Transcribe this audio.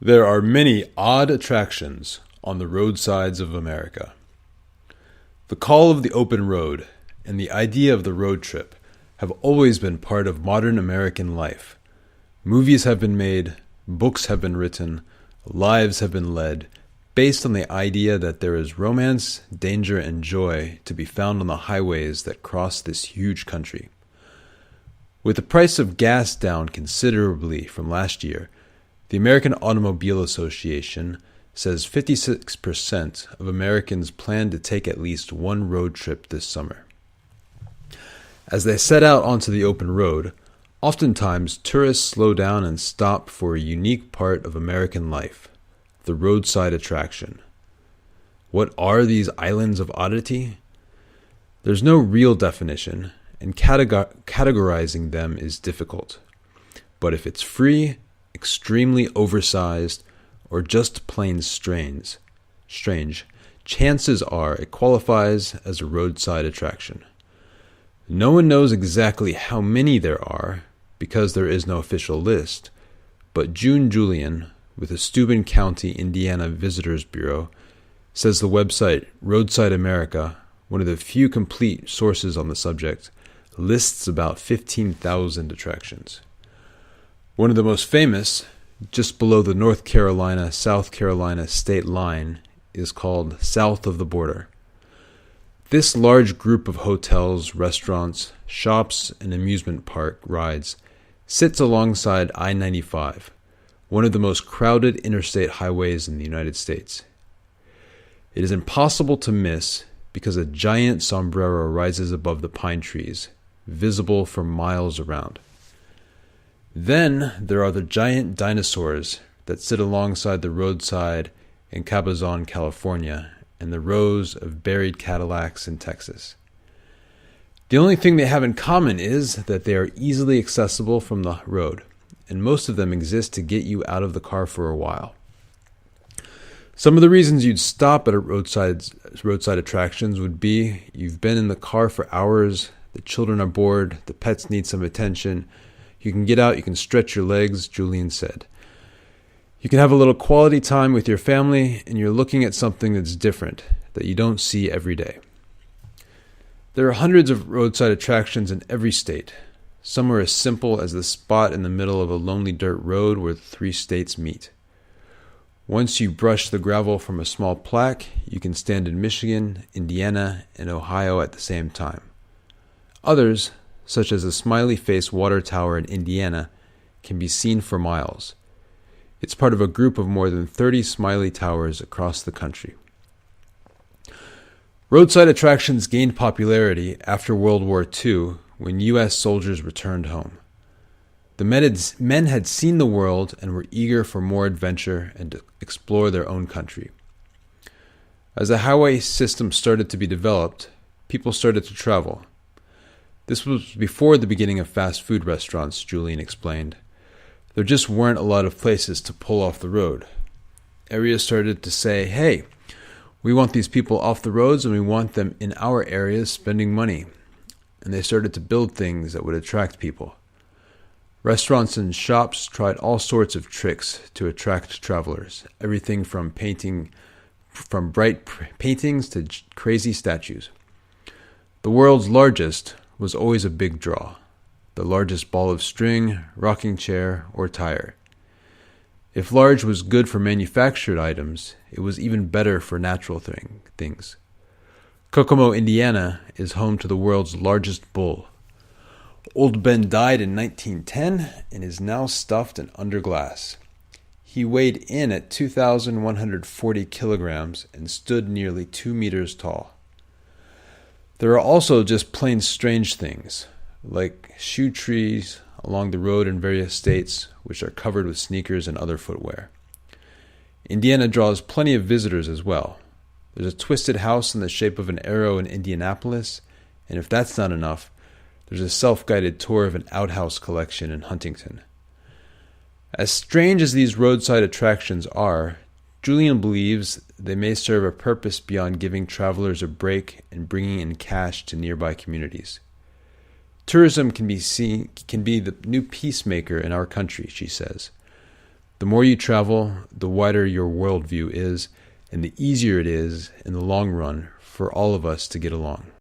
There are many odd attractions on the roadsides of America. The call of the open road and the idea of the road trip have always been part of modern American life. Movies have been made, books have been written, lives have been led, based on the idea that there is romance, danger, and joy to be found on the highways that cross this huge country. With the price of gas down considerably from last year, the American Automobile Association says 56% of Americans plan to take at least one road trip this summer. As they set out onto the open road, oftentimes tourists slow down and stop for a unique part of American life, the roadside attraction. What are these islands of oddity? There's no real definition, and categorizing them is difficult. But if it's free, extremely oversized, or just plain strange, chances are it qualifies as a roadside attraction. No one knows exactly how many there are, because there is no official list, but June Julian, with the Steuben County, Indiana Visitors Bureau, says the website Roadside America, one of the few complete sources on the subject, lists about 15,000 attractions. One of the most famous, just below the North Carolina-South Carolina state line, is called South of the Border. This large group of hotels, restaurants, shops, and amusement park rides sits alongside I-95, one of the most crowded interstate highways in the United States. It is impossible to miss because a giant sombrero rises above the pine trees, visible for miles around. Then there are the giant dinosaurs that sit alongside the roadside in Cabazon, California, and the rows of buried Cadillacs in Texas. The only thing they have in common is that they are easily accessible from the road, and most of them exist to get you out of the car for a while. Some of the reasons you'd stop at a roadside attractions would be you've been in the car for hours, the children are bored, the pets need some attention. You can get out, you can stretch your legs, Julian said. You can have a little quality time with your family, and you're looking at something that's different, that you don't see every day. There are hundreds of roadside attractions in every state. Some are as simple as the spot in the middle of a lonely dirt road where 3 states meet. Once you brush the gravel from a small plaque, you can stand in Michigan, Indiana, and Ohio at the same time. Others, such as the Smiley Face Water Tower in Indiana, can be seen for miles. It's part of a group of more than 30 Smiley Towers across the country. Roadside attractions gained popularity after World War II when U.S. soldiers returned home. The men had seen the world and were eager for more adventure and to explore their own country. As the highway system started to be developed, people started to travel. This was before the beginning of fast food restaurants, Julian explained. There just weren't a lot of places to pull off the road. Areas started to say, hey, we want these people off the roads and we want them in our areas spending money. And they started to build things that would attract people. Restaurants and shops tried all sorts of tricks to attract travelers, everything from bright paintings to crazy statues. The world's largest was always a big draw. The largest ball of string, rocking chair, or tire. If large was good for manufactured items, it was even better for natural things. Kokomo, Indiana is home to the world's largest bull. Old Ben died in 1910 and is now stuffed and under glass. He weighed in at 2,140 kilograms and stood nearly 2 meters tall. There are also just plain strange things, like shoe trees along the road in various states, which are covered with sneakers and other footwear. Indiana draws plenty of visitors as well. There's a twisted house in the shape of an arrow in Indianapolis, and if that's not enough, there's a self-guided tour of an outhouse collection in Huntington. As strange as these roadside attractions are, Julian believes they may serve a purpose beyond giving travelers a break and bringing in cash to nearby communities. Tourism can be the new peacemaker in our country, she says. The more you travel, the wider your worldview is, and the easier it is in the long run for all of us to get along.